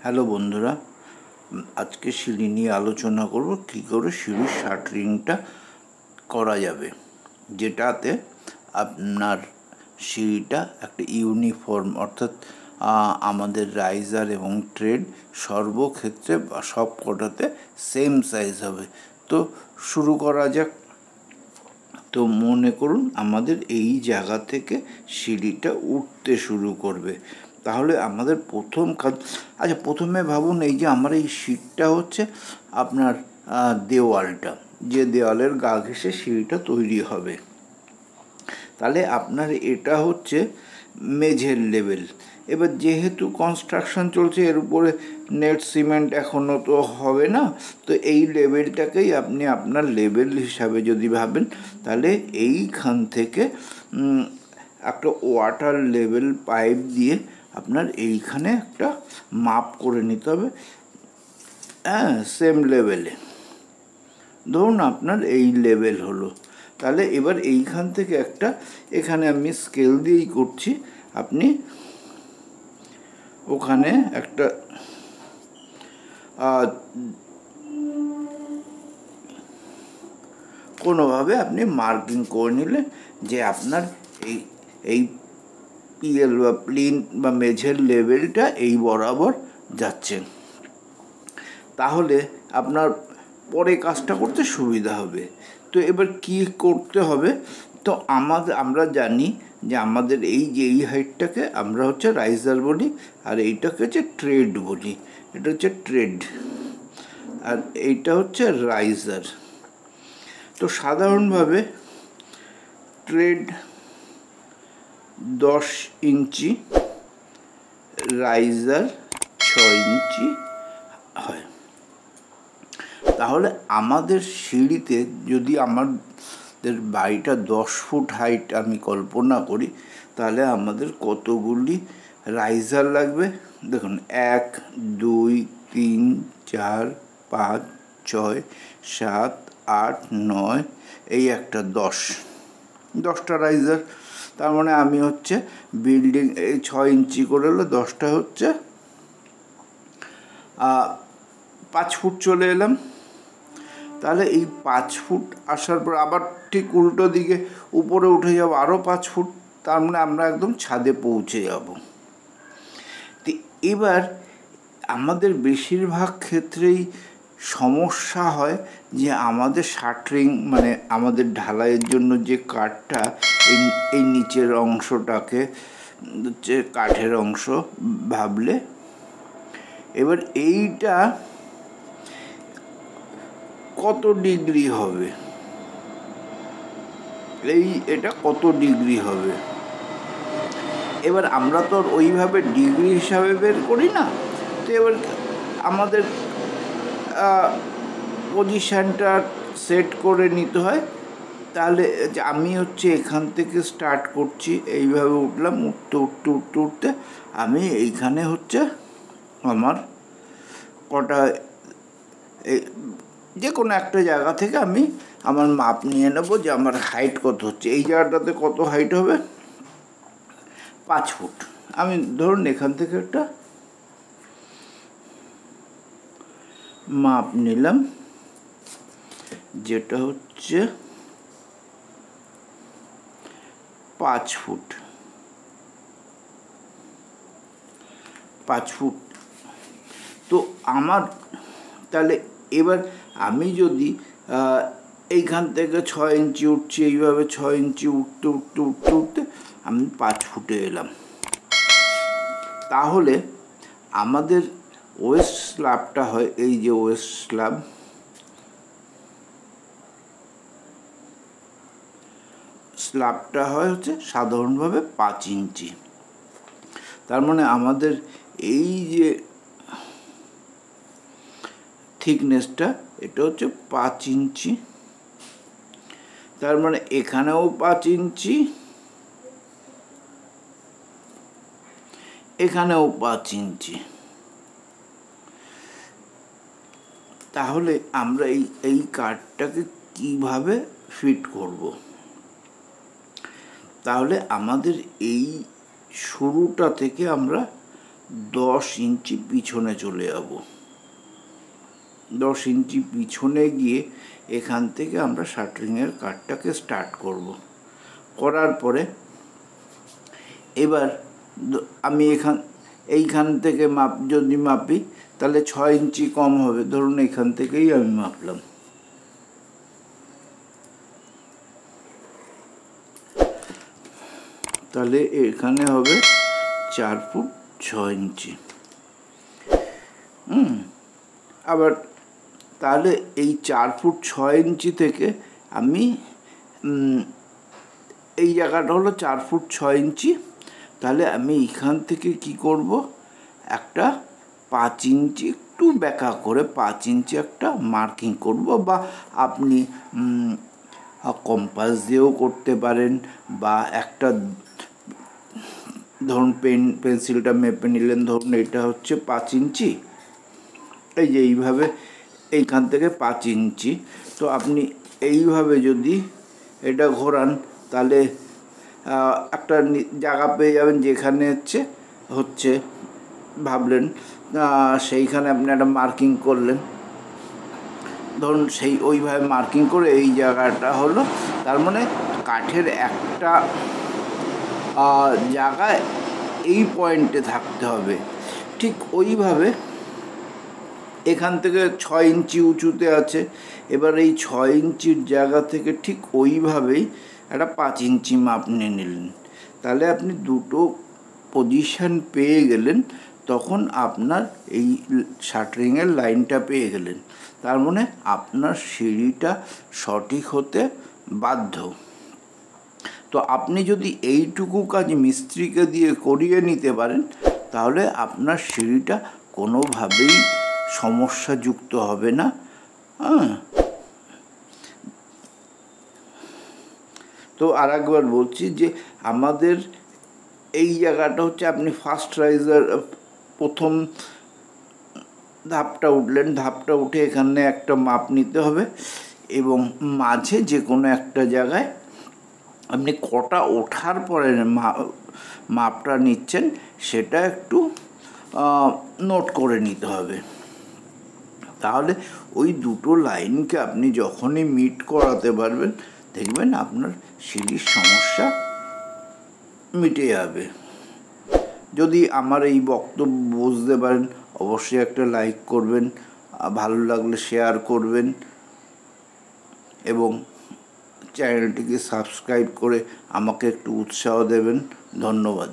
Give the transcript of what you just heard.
Hello বন্ধুরা, আজকে সিঁড়ি নিয়ে আলোচনা করব কী করে সিঁড়ির শাটারিংটা করা যাবে, যেটাতে আপনার সিঁড়িটা একটা ইউনিফর্ম অর্থাৎ আমাদের রাইজার এবং ট্রেড সর্বক্ষেত্রে বা সব কটাতে সেম সাইজ হবে। তো শুরু করা যাক। তো মনে করুন আমাদের এই জায়গা থেকে সিঁড়িটা উঠতে শুরু করবে, তাহলে আমাদের প্রথম কাজ, আচ্ছা প্রথমে ভাবুন এই যে আমার এই সিটটা হচ্ছে আপনার দেওয়ালটা, যে দেওয়ালের গা ঘেঁষে সিঁড়িটা তৈরি হবে। তাহলে আপনার এটা হচ্ছে মেঝের লেভেল। এবার যেহেতু কনস্ট্রাকশন চলছে, এর উপরে নেট সিমেন্ট এখনও তো হবে না, তো এই লেভেলটাকেই আপনি আপনার লেভেল হিসাবে যদি ভাবেন, তাহলে এইখান থেকে একটা ওয়াটার লেভেল পাইপ দিয়ে আপনার এইখানে একটা মাপ করে নিতে হবে। হ্যাঁ, সেম লেভেলে ধরুন আপনার এই লেভেল হলো, তাহলে এবার এইখান থেকে একটা, এখানে আমি স্কেল দিয়েই করছি, আপনি ওখানে একটা কোনোভাবে আপনি মার্কিং করে নিলে যে আপনার এই এই পিএল বা প্লিন্থ বা মেঝের লেভেলটা এই বরাবর যাচ্ছে। তাহলে আপনার পরে কাজটা করতে সুবিধা হবে। তো এবার কি করতে হবে, তো আমরা জানি যে আমাদের এই যে এই হাইটটাকে আমরা হচ্ছে রাইজার বলি, আর এইটাকে হচ্ছে ট্রেড বলি। এটা হচ্ছে ট্রেড আর এইটা হচ্ছে রাইজার। তো সাধারণভাবে ট্রেড 10 ইঞ্চি, রাইজার 6 ইঞ্চি হয়। তাহলে আমাদের সিঁড়িতে যদি আমাদের বাড়িটা 10 ফুট হাইট আমি কল্পনা করি, তাহলে আমাদের কতগুলি রাইজার লাগবে দেখুন, 1 2 3 4 5 6 7 8 9, এই একটা 10টা রাইজার। তার মানে আমি হচ্ছে বিল্ডিং এই 6 ইঞ্চি করে হলো 10টা হচ্ছে 5 ফুট চলে এলাম। তাহলে এই 5 ফুট আসার পর আবার ঠিক উল্টো দিকে উপরে উঠে যাব আরও 5 ফুট, তার মানে আমরা একদম ছাদে পৌঁছে যাব। তো এবার আমাদের বেশিরভাগ ক্ষেত্রেই সমস্যা হয় যে আমাদের শাটারিং মানে আমাদের ঢালাইয়ের জন্য যে কাঠটা, এই নিচের অংশটাকে হচ্ছে কাঠের অংশ ভাবলে, এবার এইটা কত ডিগ্রি হবে, এটা কত ডিগ্রি হবে। এবার আমরা তো ওইভাবে ডিগ্রি হিসাবে বের করি না, তো এবার আমাদের পজিশানটা সেট করে নিতে হয়। তাহলে আমি হচ্ছে এখান থেকে স্টার্ট করছি, এইভাবে উঠলাম, উঠতে উঠতে উঠতে উঠতে আমি এইখানে হচ্ছে আমার কটা যে কোনো একটা জায়গা থেকে আমি আমার মাপ নিয়ে নেব যে আমার হাইট কত হচ্ছে। এই জায়গাটাতে কত হাইট হবে, 5 ফুট। আমি ধরুন এখান থেকে একটা মাপ নিলাম, যেটা হচ্ছে 5 ফুট। 5 ফুট তো আমার, তাহলে এবার আমি যদি এইখান থেকে 6 ইঞ্চি উঠছি, এইভাবে 6 ইঞ্চি উঠতে উঠতে উঠতে উঠতে আমি 5 ফুটে এলাম। তাহলে আমাদের ওয়েস্ট স্ল্যাবটা হয়, এই যে ওয়েস্ট স্ল্যাবটা হয় হচ্ছে সাধারণভাবে 5 ইঞ্চি। তার মানে আমাদের এই যে থিকনেসটা, এটা হচ্ছে 5 ইঞ্চি। তার মানে এখানেও 5 ইঞ্চি, এখানেও 5 ইঞ্চি। তাহলে আমরা এই কাঠটাকে কিভাবে ফিট করব, তাহলে আমাদের এই শুরুটা থেকে আমরা 10 ইঞ্চি পিছনে চলে যাব। 10 ইঞ্চি পিছনে গিয়ে এখান থেকে আমরা শার্টরিংয়ের কাটটাকে স্টার্ট করব। করার পরে এবার আমি এইখান থেকে যদি মাপি তাহলে 6 ইঞ্চি কম হবে। ধরুন এখান থেকেই আমি মাপলাম, তাহলে এখানে হবে 4 ফুট 6 ইঞ্চি। আবার তাহলে এই 4 ফুট 6 ইঞ্চি থেকে আমি এই জায়গাটা হলো 4 ফুট 6 ইঞ্চি। তাহলে আমি এখান থেকে কি করব, একটা 5 ইঞ্চি একটু ব্যাকা করে 5 ইঞ্চি একটা মার্কিং করব, বা আপনি কম্পাস দিয়েও করতে পারেন, বা একটা ধরুন পেন্সিলটা মেপে নিলেন, ধরুন এটা হচ্ছে 5 ইঞ্চি, এই যে এইভাবে এইখান থেকে 5 ইঞ্চি। তো আপনি এইভাবে যদি এটা ঘোরান তাহলে একটা জায়গা পেয়ে যাবেন যেখানে হচ্ছে ভাবলেন সেইখানে আপনি একটা মার্কিং করলেন। ধরুন ওইভাবে মার্কিং করে এই জায়গাটা হলো, তার মানে কাঠের একটা জায়গায় এই পয়েন্টে থাকতে হবে। ঠিক ওইভাবে এখান থেকে 6 ইঞ্চি উঁচুতে আছে, এবার এই 6 ইঞ্চির জায়গা থেকে ঠিক ওইভাবেই একটা 5 ইঞ্চি মাপ নিয়ে নিলেন। তাহলে আপনি দুটো পজিশন পেয়ে গেলেন, তখন আপনার এই শার্টরিংয়ের লাইনটা পেয়ে গেলেন। তার মানে আপনার সিঁড়িটা সঠিক হতে বাধ্য। তো আপনি যদি এইটুকু কাজ মিস্ত্রিকে দিয়ে করিয়ে নিতে পারেন, তাহলে আপনার সিঁড়িটা কোনোভাবেই সমস্যাযুক্ত হবে না। তো আর একবার বলছি যে আমাদের এই জায়গাটা হচ্ছে, আপনি ফার্স্ট রাইজার প্রথম ধাপটা উঠলেন, ধাপটা উঠে এখানে একটা মাপ নিতে হবে, এবং মাঝে যে কোনো একটা জায়গায় আপনি কটা ওঠার পরে মাপটা নিচ্ছেন সেটা একটু নোট করে নিতে হবে। তাহলে ওই দুটো লাইনকে আপনি যখনই মিট করাতে পারবেন, দেখবেন আপনার সিঁড়ির সমস্যা মিটে যাবে। যদি আমার এই বক্তব্য বুঝতে পারেন, অবশ্যই একটা লাইক করবেন, ভালো লাগলে শেয়ার করবেন, এবং চ্যানেলটিকে সাবস্ক্রাইব করে আমাকে একটু উৎসাহ দেবেন। ধন্যবাদ।